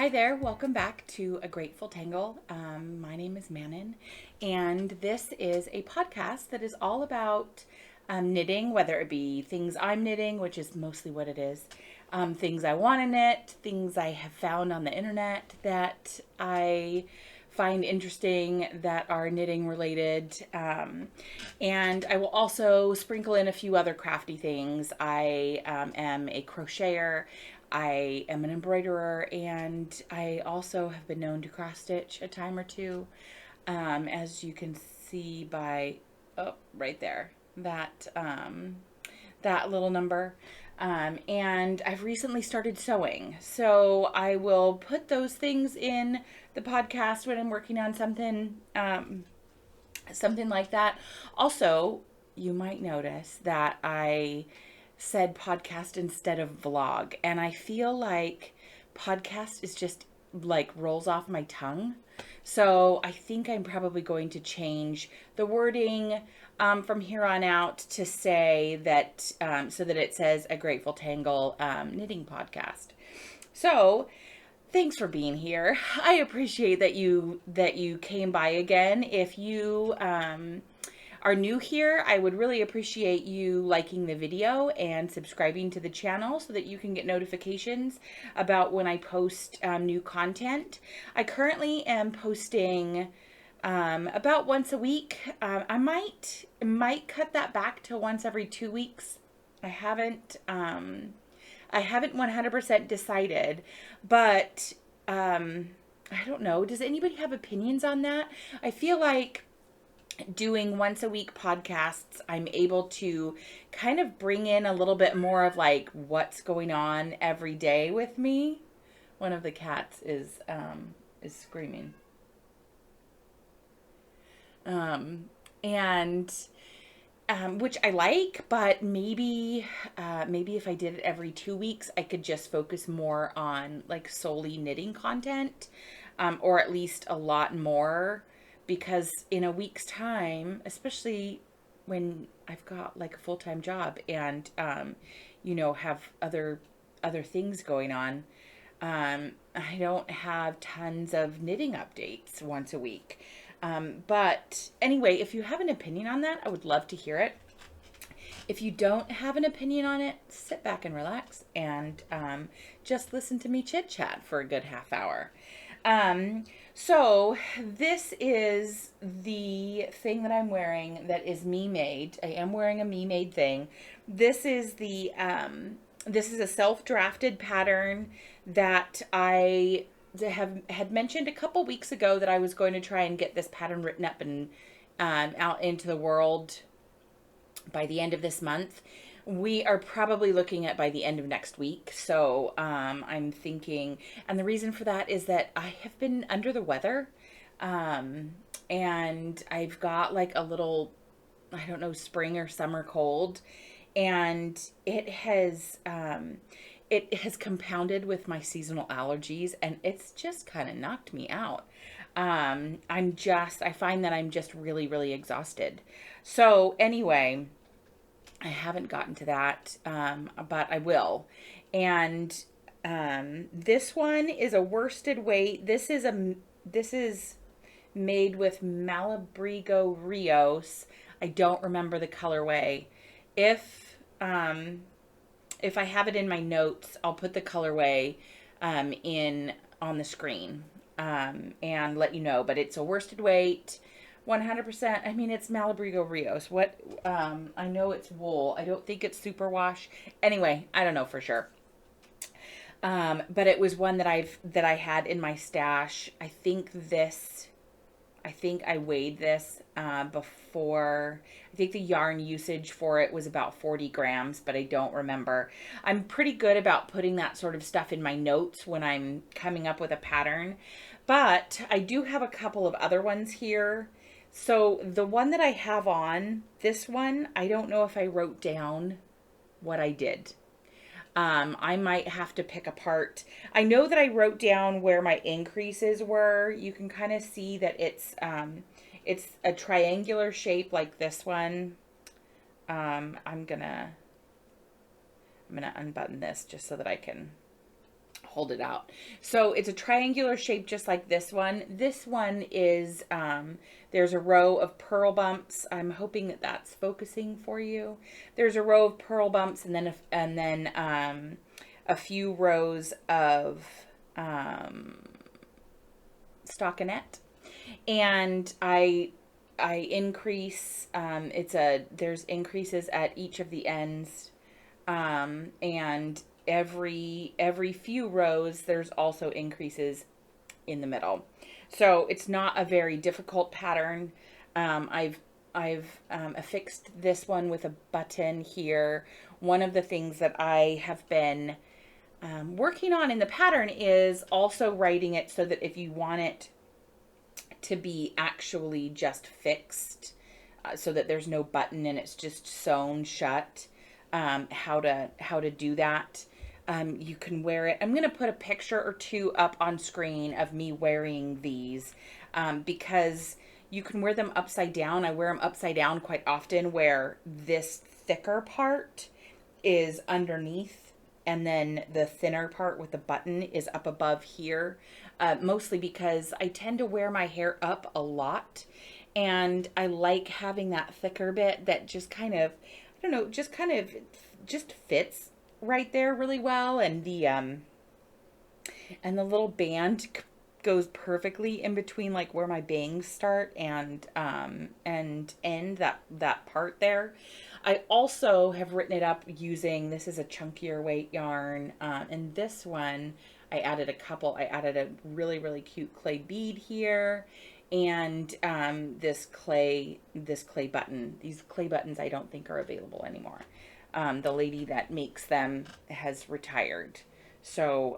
Hi there, welcome back to A Grateful Tangle. My name is Manon, and this is a podcast that is all about knitting, whether it be things I'm knitting, which is mostly what it is, things I want to knit, things I have found on the internet that I find interesting that are knitting related. And I will also sprinkle in a few other crafty things. I am a crocheter. I am an embroiderer, and I also have been known to cross stitch a time or two, as you can see by, oh, right there, that little number. And I've recently started sewing, so I will put those things in the podcast when I'm working on something, something like that. Also, you might notice that I said podcast instead of vlog, and I feel like podcast is just like rolls off my tongue. So I think I'm probably going to change the wording from here on out to say that so that it says A Grateful Tangle knitting podcast. So thanks for being here. I appreciate that you came by again. If you are new here, I would really appreciate you liking the video and subscribing to the channel so that you can get notifications about when I post new content. I currently am posting about once a week. I might cut that back to once every 2 weeks. I haven't 100% decided, but I don't know. Does anybody have opinions on that? I feel like doing once a week podcasts, I'm able to kind of bring in a little bit more of like what's going on every day with me. One of the cats is screaming. And which I like, but maybe if I did it every 2 weeks, I could just focus more on like solely knitting content, or at least a lot more. Because in a week's time, especially when I've got like a full-time job and, have other things going on, I don't have tons of knitting updates once a week. But anyway, if you have an opinion on that, I would love to hear it. If you don't have an opinion on it, sit back and relax and just listen to me chit-chat for a good half hour. So this is the thing that I'm wearing that is me-made. I am wearing a me-made thing. This is this is a self-drafted pattern that I had mentioned a couple weeks ago that I was going to try and get this pattern written up and out into the world by the end of this month. We are probably looking at by the end of next week. So I'm thinking, and the reason for that is that I have been under the weather, and I've got like a little, I don't know, spring or summer cold, and it has compounded with my seasonal allergies, and it's just kind of knocked me out. I find that I'm just really, really exhausted. So anyway, I haven't gotten to that, but I will. And this one is a worsted weight. This is made with Malabrigo Rios. I don't remember the colorway. If I have it in my notes, I'll put the colorway in on the screen and let you know. But it's a worsted weight. 100%. I mean, it's Malabrigo Rios. What? I know it's wool. I don't think it's superwash. Anyway, I don't know for sure. But it was one that I had in my stash. I think I weighed this before. I think the yarn usage for it was about 40 grams, but I don't remember. I'm pretty good about putting that sort of stuff in my notes when I'm coming up with a pattern. But I do have a couple of other ones here. So the one that I have on, this one, I don't know if I wrote down what I did. I might have to pick apart. I know that I wrote down where my increases were. You can kind of see that it's a triangular shape like this one. I'm gonna unbutton this just so that I can hold it out. So it's a triangular shape just like this one. This one is, there's a row of pearl bumps. I'm hoping that that's focusing for you. There's a row of pearl bumps and then a few rows of stockinette. And I increase, there's increases at each of the ends, and every few rows there's also increases in the middle. So it's not a very difficult pattern. I've affixed this one with a button here. One of the things that I have been working on in the pattern is also writing it so that if you want it to be actually just fixed, so that there's no button and it's just sewn shut, how to do that. You can wear it. I'm going to put a picture or two up on screen of me wearing these, because you can wear them upside down. I wear them upside down quite often, where this thicker part is underneath and then the thinner part with the button is up above here, mostly because I tend to wear my hair up a lot, and I like having that thicker bit that just kind of, I don't know, just fits right there really well. And the little band goes perfectly in between, like where my bangs start and end, that part there. I also have written it up using, this is a chunkier weight yarn, and this one I added a really, really cute clay bead here, and this clay button. These clay buttons I don't think are available anymore. The lady that makes them has retired, so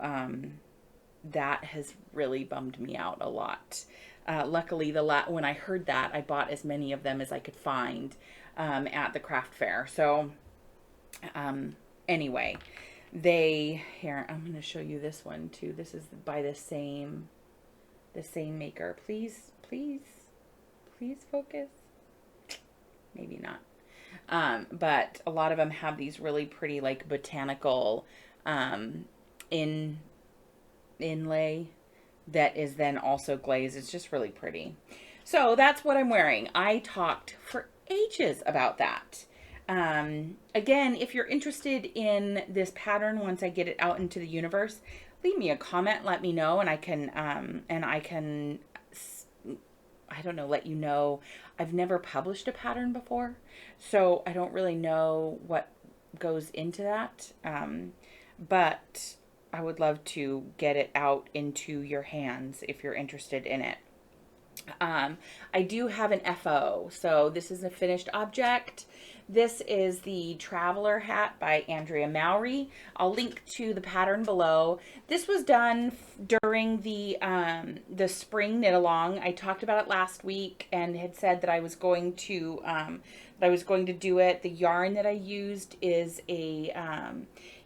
that has really bummed me out a lot. Luckily, when I heard that, I bought as many of them as I could find at the craft fair. So anyway, here, I'm going to show you this one too. This is by the same maker. Please focus. Maybe not. But a lot of them have these really pretty, like, botanical inlay that is then also glazed. It's just really pretty. So that's what I'm wearing. I talked for ages about that. Again, if you're interested in this pattern, once I get it out into the universe, leave me a comment, let me know, and I can I don't know, let you know. I've never published a pattern before, so I don't really know what goes into that. But I would love to get it out into your hands if you're interested in it. I do have an FO, so this is a finished object. This is the Traveler hat by Andrea Mowry. I'll link to the pattern below. This was done during the spring knit along. I talked about it last week and had said that I was going to do it. The yarn that I used is a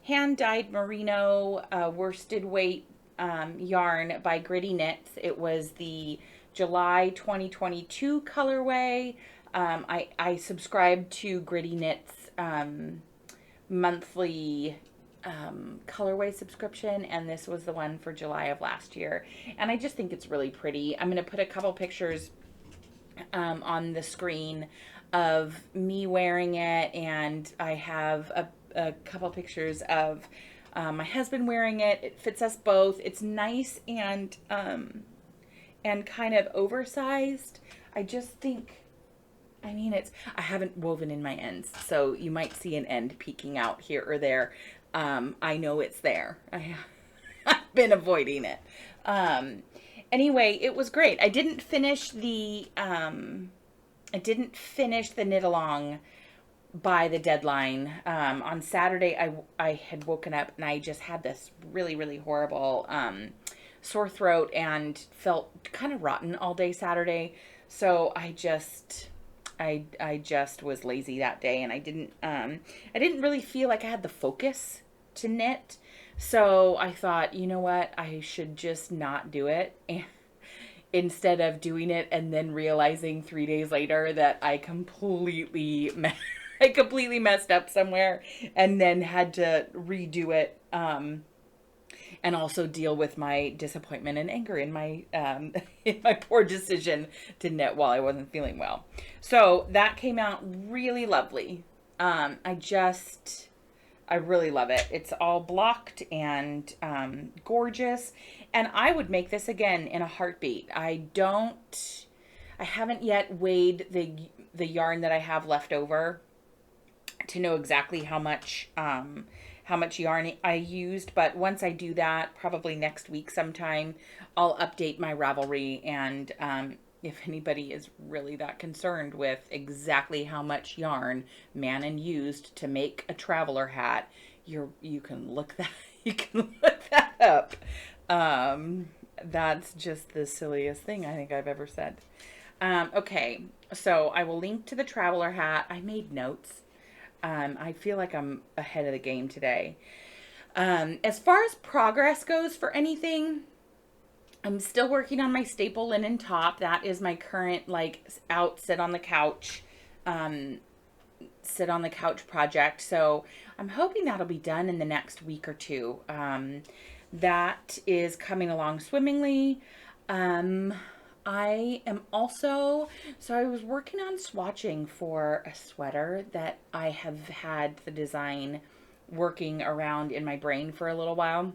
hand-dyed merino worsted weight yarn by Gritty Knits. It was the July 2022 colorway. I subscribed to Gritty Knits monthly colorway subscription, and this was the one for July of last year, and I just think it's really pretty. I'm going to put a couple pictures on the screen of me wearing it, and I have a couple pictures of my husband wearing it. It fits us both. It's nice and kind of oversized. I just think, I mean, I haven't woven in my ends, so you might see an end peeking out here or there. I know it's there. I've been avoiding it. Anyway, it was great. I didn't finish the knit along by the deadline. On Saturday, I had woken up and I just had this really, really horrible sore throat and felt kind of rotten all day Saturday. So I just was lazy that day, and I didn't really feel like I had the focus to knit. So I thought, you know what, I should just not do it. And instead of doing it and then realizing 3 days later that I completely messed up somewhere and then had to redo it. and also deal with my disappointment and anger in my in my poor decision to knit while I wasn't feeling well. So that came out really lovely. I really love it. It's all blocked and gorgeous. And I would make this again in a heartbeat. I haven't yet weighed the yarn that I have left over to know exactly how much yarn I used. But once I do that, probably next week sometime, I'll update my Ravelry, and if anybody is really that concerned with exactly how much yarn Manon used to make a traveler hat, you can look that up. That's just the silliest thing I think I've ever said. Okay, so I will link to the traveler hat. I made notes. I feel like I'm ahead of the game today. As far as progress goes for anything, I'm still working on my staple linen top. That is my current, like, sit on the couch project. So I'm hoping that'll be done in the next week or two. That is coming along swimmingly. I am also, so I was working on swatching for a sweater that I have had the design working around in my brain for a little while.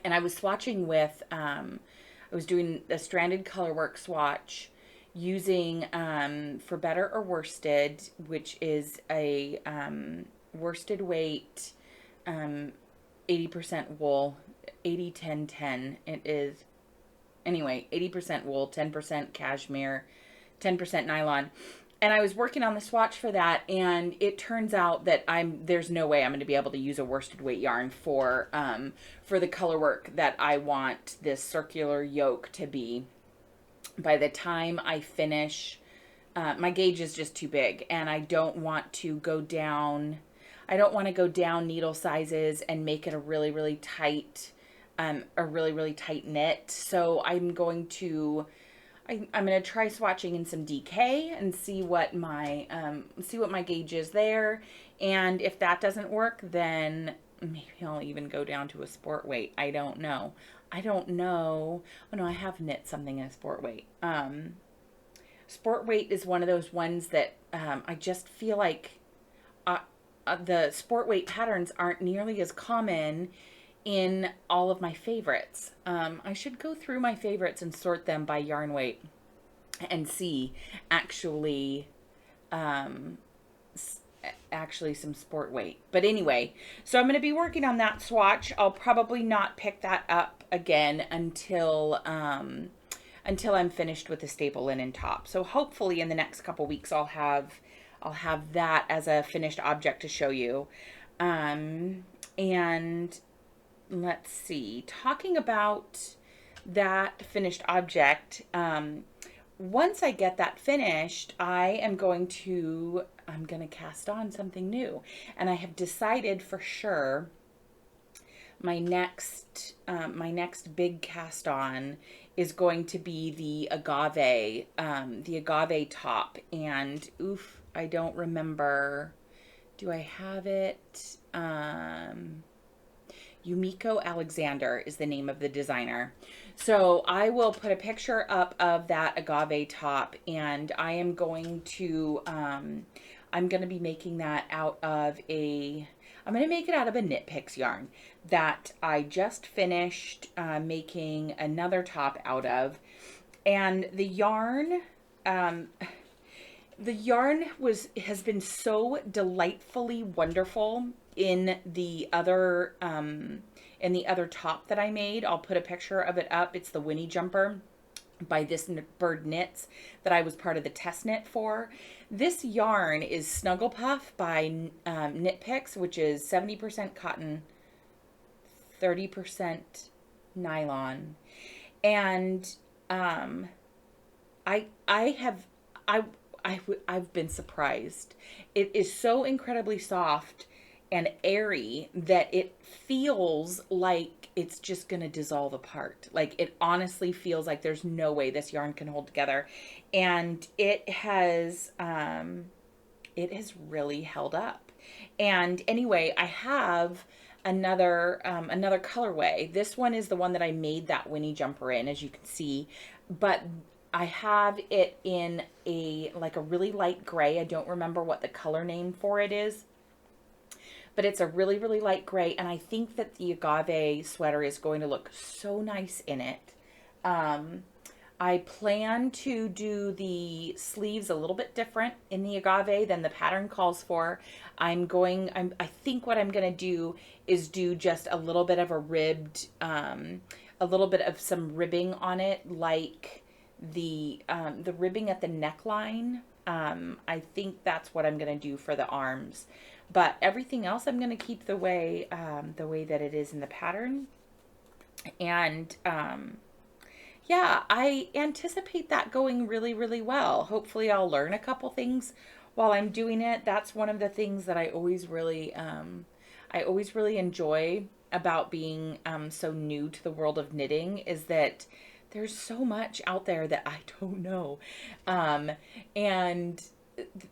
And I was swatching with, I was doing a stranded colorwork swatch using For Better or Worsted, which is a worsted weight, 80% wool, 80-10-10. It is, anyway, 80% wool, 10% cashmere, 10% nylon. And I was working on the swatch for that, and it turns out that there's no way I'm going to be able to use a worsted weight yarn for the color work that I want this circular yoke to be. By the time I finish, my gauge is just too big, and I don't want to go down. I don't want to go down needle sizes and make it a really, really tight, knit. So I'm going to try swatching in some DK and see what my gauge is there. And if that doesn't work, then maybe I'll even go down to a sport weight. I don't know. Oh no, I have knit something in a sport weight. Sport weight is one of those ones that I just feel like the sport weight patterns aren't nearly as common in all of my favorites. I should go through my favorites and sort them by yarn weight and see actually some sport weight. But anyway, so I'm going to be working on that swatch. I'll probably not pick that up again until I'm finished with the staple linen top. So hopefully in the next couple weeks I'll have that as a finished object to show you. And let's see, talking about that finished object, once I get that finished, I'm going to cast on something new. And I have decided for sure my next big cast on is going to be the Agave top. And oof, I don't remember. Do I have it? Yumiko Alexander is the name of the designer. So I will put a picture up of that Agave top, and I am going to be making that out of I'm going to make it out of a Knit Picks yarn that I just finished making another top out of. And the yarn has been so delightfully wonderful in the other top that I made. I'll put a picture of it up. It's the Winnie jumper by This Bird Knits that I was part of the test knit for. This yarn is Snuggle Puff by Knit Picks, which is 70% cotton, 30% nylon. And I've been surprised. It is so incredibly soft and airy that it feels like it's just going to dissolve apart. Like, it honestly feels like there's no way this yarn can hold together. And it has really held up. And anyway, I have another colorway. This one is the one that I made that Winnie jumper in, as you can see, but I have it in like a really light gray. I don't remember what the color name for it is, but it's a really, really light gray, and I think that the Agave sweater is going to look so nice in it. I plan to do the sleeves a little bit different in the Agave than the pattern calls for. I think what I'm going to do is do just a little bit of a ribbed, a little bit of some ribbing on it, like the ribbing at the neckline. I think that's what I'm going to do for the arms. But everything else I'm going to keep the way that it is in the pattern. And yeah, I anticipate that going really, really well. Hopefully I'll learn a couple things while I'm doing it. That's one of the things that I always really enjoy about being so new to the world of knitting, is that there's so much out there that I don't know. And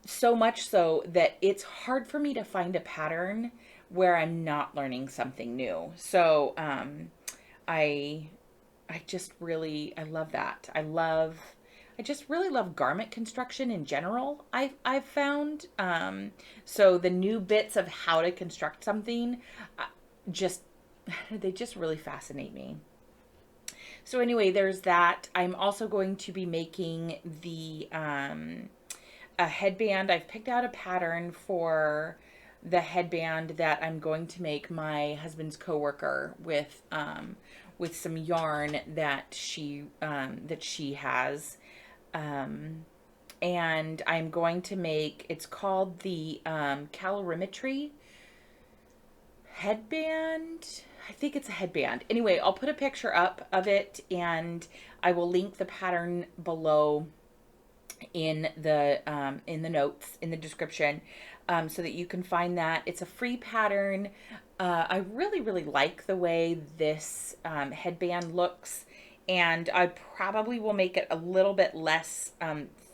so much so that it's hard for me to find a pattern where I'm not learning something new. So I love that. I just really love garment construction in general. I've found so the new bits of how to construct something they just really fascinate me. So anyway, there's that. I'm also going to be making a headband. I've picked out a pattern for the headband that I'm going to make my husband's coworker with some yarn that she has, and I'm going to make. It's called the Calorimetry headband. I think it's a headband. Anyway, I'll put a picture up of it, and I will link the pattern below in the notes in the description, so that you can find that. It's a free pattern. I really, really like the way this headband looks, and I probably will make it a little bit less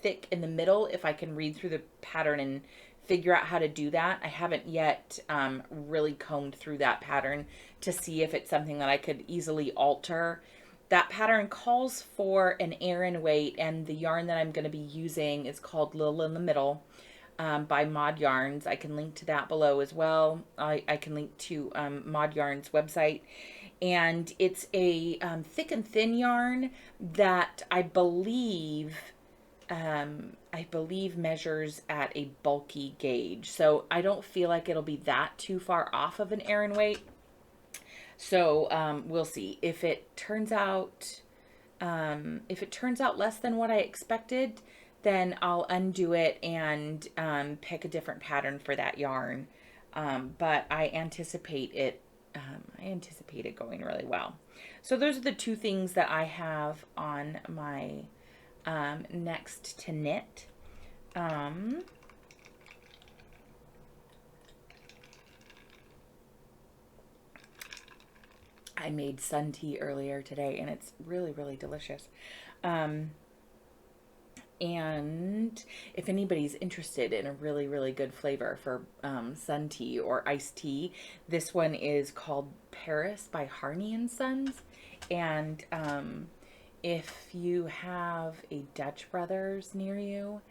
thick in the middle if I can read through the pattern and figure out how to do that. I haven't yet really combed through that pattern to see if it's something that I could easily alter. That pattern calls for an Erin weight, and the yarn that I'm going to be using is called Little in the Middle by Mod Yarns. I can link to that below as well. I can link to Mod Yarns website. And it's a thick and thin yarn that I believe measures at a bulky gauge. So I don't feel like it'll be that too far off of an Erin weight. So we'll see if it turns out less than what I expected, then I'll undo it and pick a different pattern for that yarn. But I anticipate it going really well. So those are the two things that I have on my next to knit. I made sun tea earlier today, and it's really, really delicious. And if anybody's interested in a really, really good flavor for sun tea or iced tea, this one is called Paris by Harney & Sons. And if you have a Dutch Brothers near you,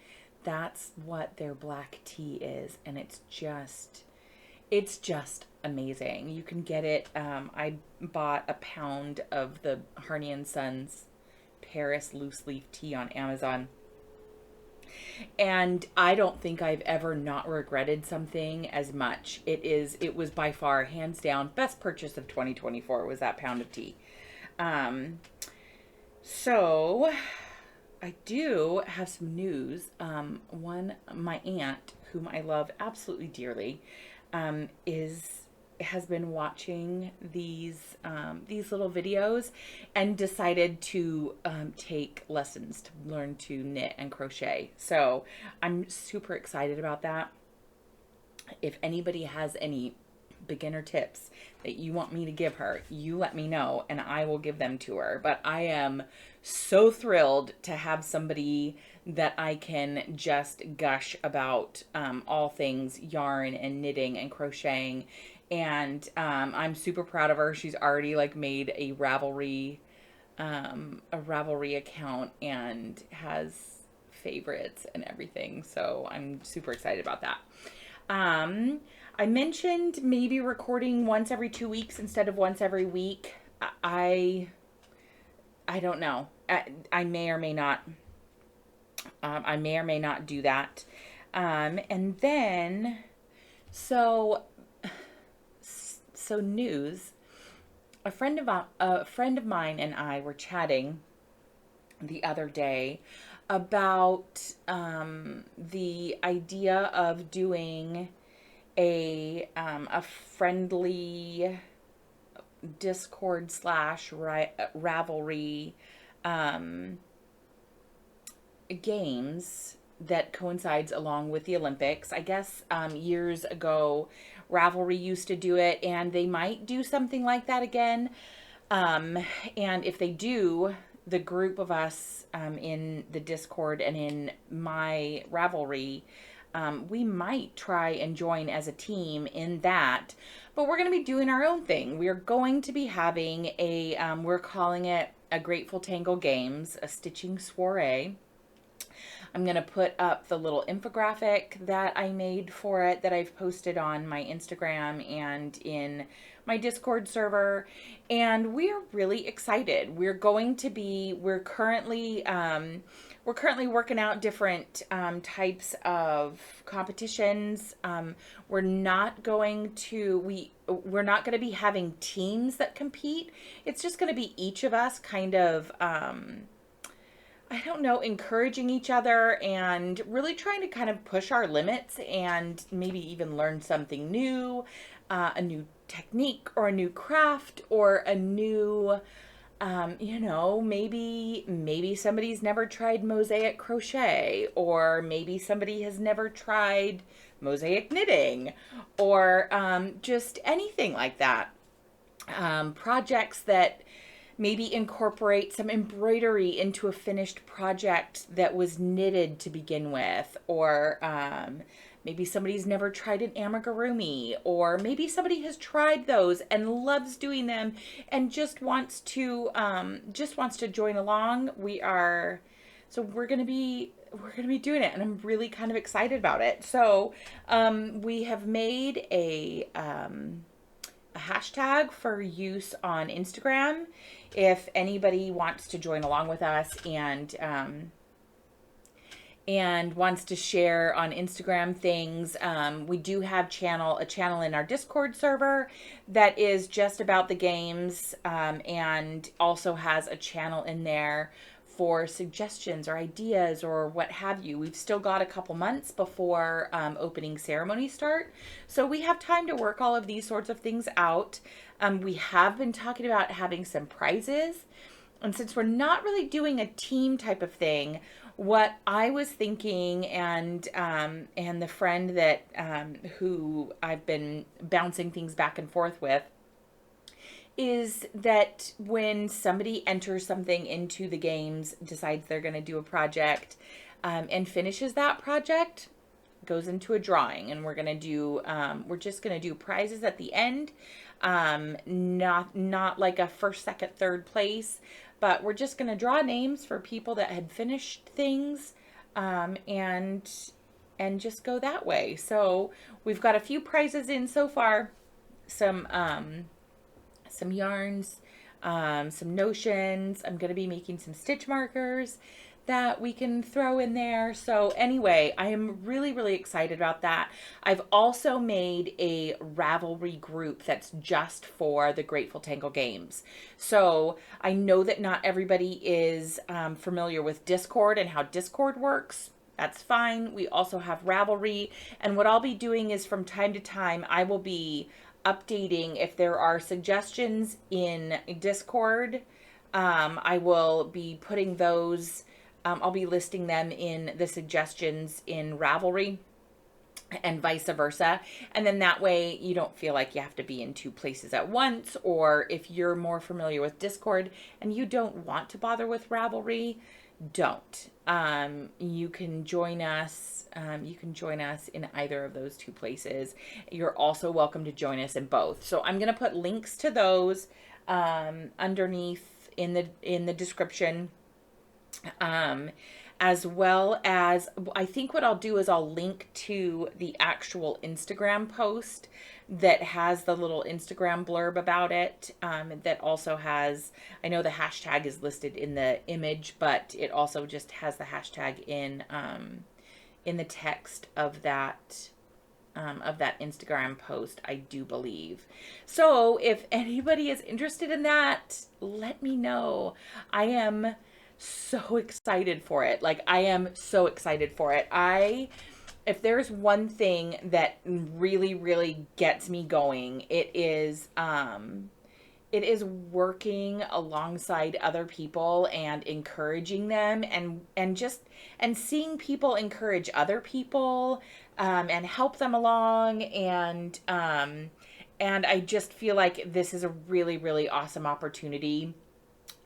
that's what their black tea is, and it's just amazing. You can get it. I bought a pound of the Harney & Sons Paris loose leaf tea on Amazon, and I don't think I've ever not regretted something as much. It was by far, hands down, best purchase of 2024 was that pound of tea. So I do have some news. My aunt, whom I love absolutely dearly, has been watching these little videos and decided to take lessons to learn to knit and crochet. So I'm super excited about that. If anybody has any beginner tips that you want me to give her, you let me know and I will give them to her. But I am so thrilled to have somebody that I can just gush about all things yarn and knitting and crocheting. And I'm super proud of her. She's already like made a Ravelry account and has favorites and everything. So I'm super excited about that. I mentioned maybe recording once every 2 weeks instead of once every week. I don't know. I may or may not. I may or may not do that. And then, so news. A friend of mine and I were chatting the other day about the idea of doing a friendly Discord / Ravelry games that coincides along with the Olympics. I guess years ago Ravelry used to do it, and they might do something like that again. And if they do, the group of us in the Discord and in my Ravelry, we might try and join as a team in that. But we're going to be doing our own thing. We're going to be having we're calling it A Grateful Tangle Games, a stitching soiree. I'm going to put up the little infographic that I made for it that I've posted on my Instagram and in my Discord server. And we're really excited. We're currently working out different types of competitions. We're not going to be having teams that compete. It's just going to be each of us kind of I don't know, encouraging each other and really trying to kind of push our limits and maybe even learn something new, a new technique or a new craft or a new, maybe somebody's never tried mosaic crochet, or maybe somebody has never tried mosaic knitting, or just anything like that. Projects that maybe incorporate some embroidery into a finished project that was knitted to begin with, or maybe somebody's never tried an amigurumi, or maybe somebody has tried those and loves doing them and just wants to join along. We're going to be doing it, and I'm really kind of excited about it. So we have made a hashtag for use on Instagram if anybody wants to join along with us and wants to share on Instagram things. We do have a channel in our Discord server that is just about the games, and also has a channel in there for suggestions or ideas or what have you. We've still got a couple months before opening ceremonies start, so we have time to work all of these sorts of things out. We have been talking about having some prizes, and since we're not really doing a team type of thing, what I was thinking, and the friend that who I've been bouncing things back and forth with, is that when somebody enters something into the games, decides they're going to do a project, and finishes that project, goes into a drawing, and we're just going to do prizes at the end. Not like a first, second, third place, but we're just going to draw names for people that had finished things, and just go that way. So we've got a few prizes in so far, some yarns, some notions. I'm going to be making some stitch markers that we can throw in there. So anyway, I am really, really excited about that. I've also made a Ravelry group that's just for the Grateful Tangle Games. So I know that not everybody is familiar with Discord and how Discord works. That's fine. We also have Ravelry, and what I'll be doing is from time to time, I will be updating if there are suggestions in Discord. I will be putting those, I'll be listing them in the suggestions in Ravelry. and vice versa. And then that way you don't feel like you have to be in two places at once. Or if you're more familiar with Discord and you don't want to bother with Ravelry, don't. You can join us. You can join us in either of those two places. You're also welcome to join us in both. So I'm going to put links to those underneath in the description. As well as, I think what I'll do is I'll link to the actual Instagram post that has the little Instagram blurb about it. That also has, I know the hashtag is listed in the image, but it also just has the hashtag in the text of that Instagram post, I do believe. So if anybody is interested in that, let me know. I am so excited for it. Like, I am so excited for it. If there's one thing that really, really gets me going, it is working alongside other people and encouraging them, and seeing people encourage other people, and help them along. And I just feel like this is a really, really awesome opportunity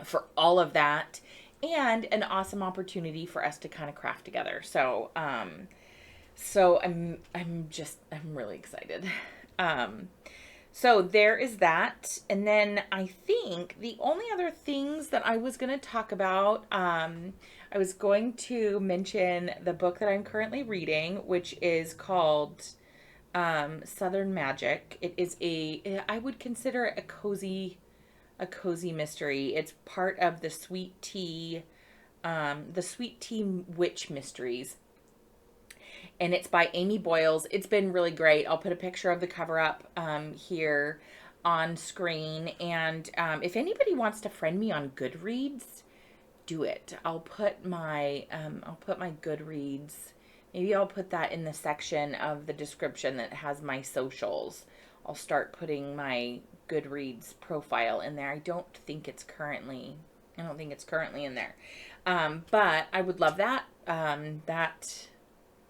for all of that, and an awesome opportunity for us to kind of craft together. So, I'm really excited. So there is that. And then I think the only other things that I was going to talk about, I was going to mention the book that I'm currently reading, which is called, Southern Magic. It is I would consider it a cozy mystery. It's part of the Sweet Tea Witch Mysteries. And it's by Amy Boyles. It's been really great. I'll put a picture of the cover up here on screen. And if anybody wants to friend me on Goodreads, do it. I'll put my Goodreads. Maybe I'll put that in the section of the description that has my socials. I'll start putting my Goodreads profile in there. I don't think it's currently in there. But I would love that.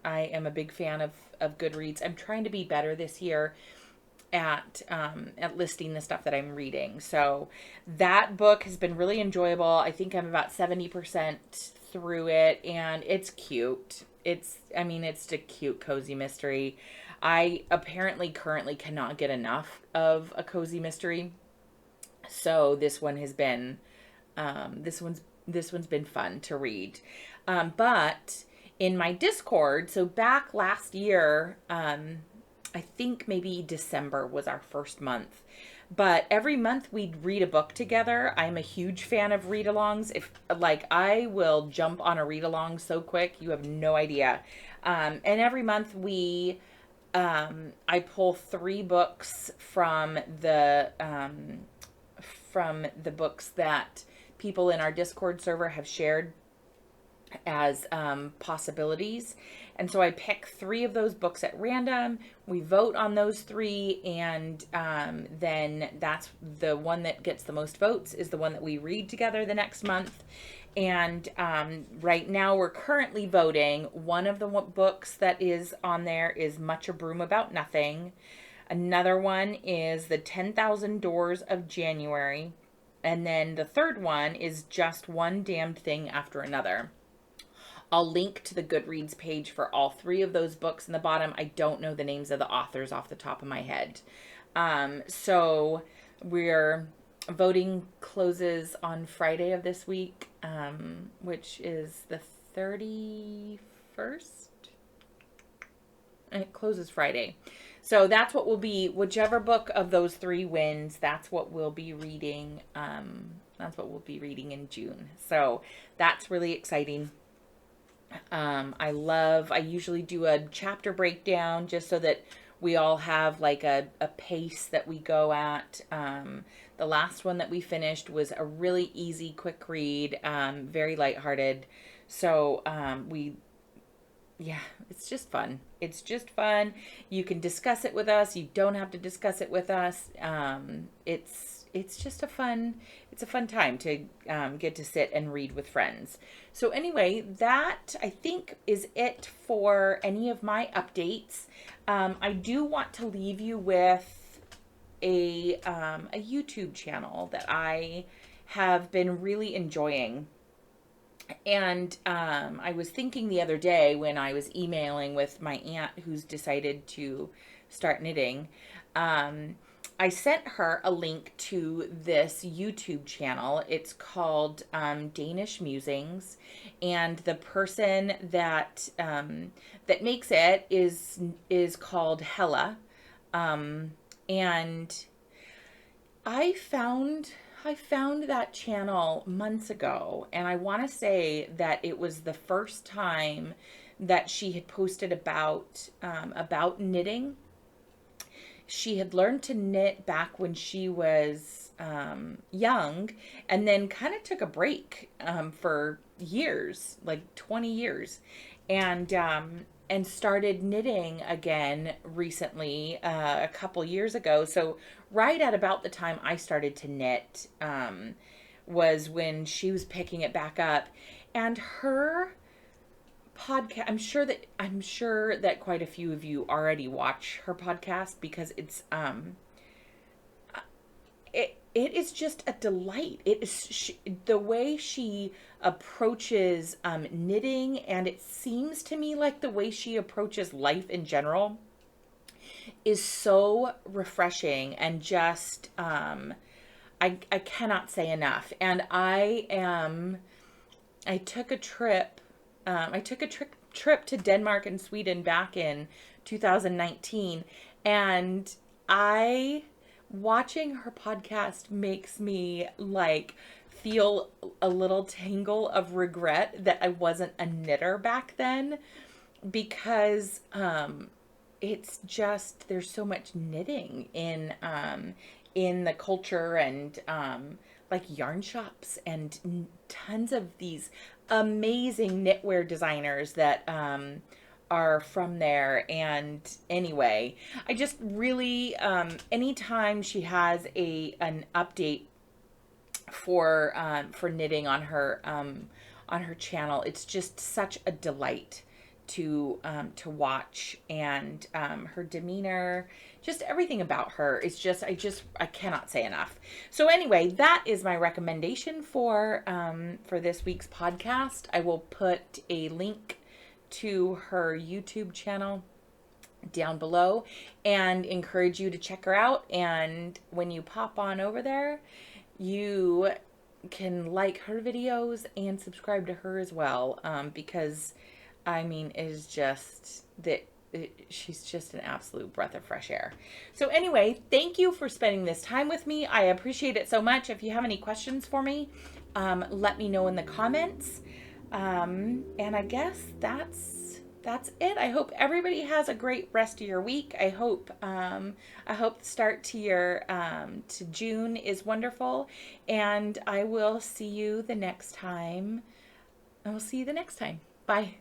I am a big fan of Goodreads. I'm trying to be better this year at listing the stuff that I'm reading. So that book has been really enjoyable. I think I'm about 70% through it, and it's cute. It's a cute, cozy mystery. I apparently currently cannot get enough of a cozy mystery. So this one has been, this one's been fun to read. But in my Discord, so back last year, I think maybe December was our first month, but every month we'd read a book together. I'm a huge fan of read-alongs. I will jump on a read-along so quick, you have no idea. And every month I pull 3 books from the books that people in our Discord server have shared as possibilities. And so I pick 3 of those books at random. We vote on those 3, and then that's the one that gets the most votes is the one that we read together the next month. And right now we're currently voting. One of the books that is on there is Much Ado About Nothing. Another one is The 10,000 Doors of January. And then the third one is Just One Damned Thing After Another. I'll link to the Goodreads page for all 3 of those books in the bottom. I don't know the names of the authors off the top of my head. So voting closes on Friday of this week, which is the 31st. It closes Friday. So that's what will be, whichever book of those 3 wins, that's what we'll be reading. That's what we'll be reading in June. So that's really exciting. I usually do a chapter breakdown just so that we all have like a pace that we go at. The last one that we finished was a really easy, quick read, very lighthearted. So yeah, it's just fun. It's just fun. You can discuss it with us. You don't have to discuss it with us. It's just a fun time to get to sit and read with friends. So anyway, that I think is it for any of my updates. I do want to leave you with a YouTube channel that I have been really enjoying. And I was thinking the other day when I was emailing with my aunt who's decided to start knitting, I sent her a link to this YouTube channel. It's called Danish Musings, and the person that that makes it is called Hella, and I found that channel months ago, and I want to say that it was the first time that she had posted about knitting. She had learned to knit back when she was young, and then kind of took a break for years, like 20 years, and started knitting again recently, a couple years ago. So right at about the time I started to knit was when she was picking it back up. And her podcast, I'm sure that quite a few of you already watch her podcast, because it is just a delight. It is the way she approaches knitting, and it seems to me like the way she approaches life in general is so refreshing, and just I cannot say enough. And I took a trip trip to Denmark and Sweden back in 2019, and watching her podcast makes me like feel a little tingle of regret that I wasn't a knitter back then, because it's just, there's so much knitting in the culture, and like yarn shops, and tons of these amazing knitwear designers that are from there. And anyway, I just really, anytime she has an update for knitting on her channel, it's just such a delight to watch. And her demeanor, just everything about her is just, I cannot say enough. So anyway, that is my recommendation for this week's podcast. I will put a link to her YouTube channel down below, and encourage you to check her out. And when you pop on over there, you can like her videos and subscribe to her as well, because I mean, it is just that she's just an absolute breath of fresh air. So anyway, thank you for spending this time with me. I appreciate it so much. If you have any questions for me, let me know in the comments. And I guess that's it. I hope everybody has a great rest of your week. I hope the start to your to June is wonderful, and I will see you the next time. Bye.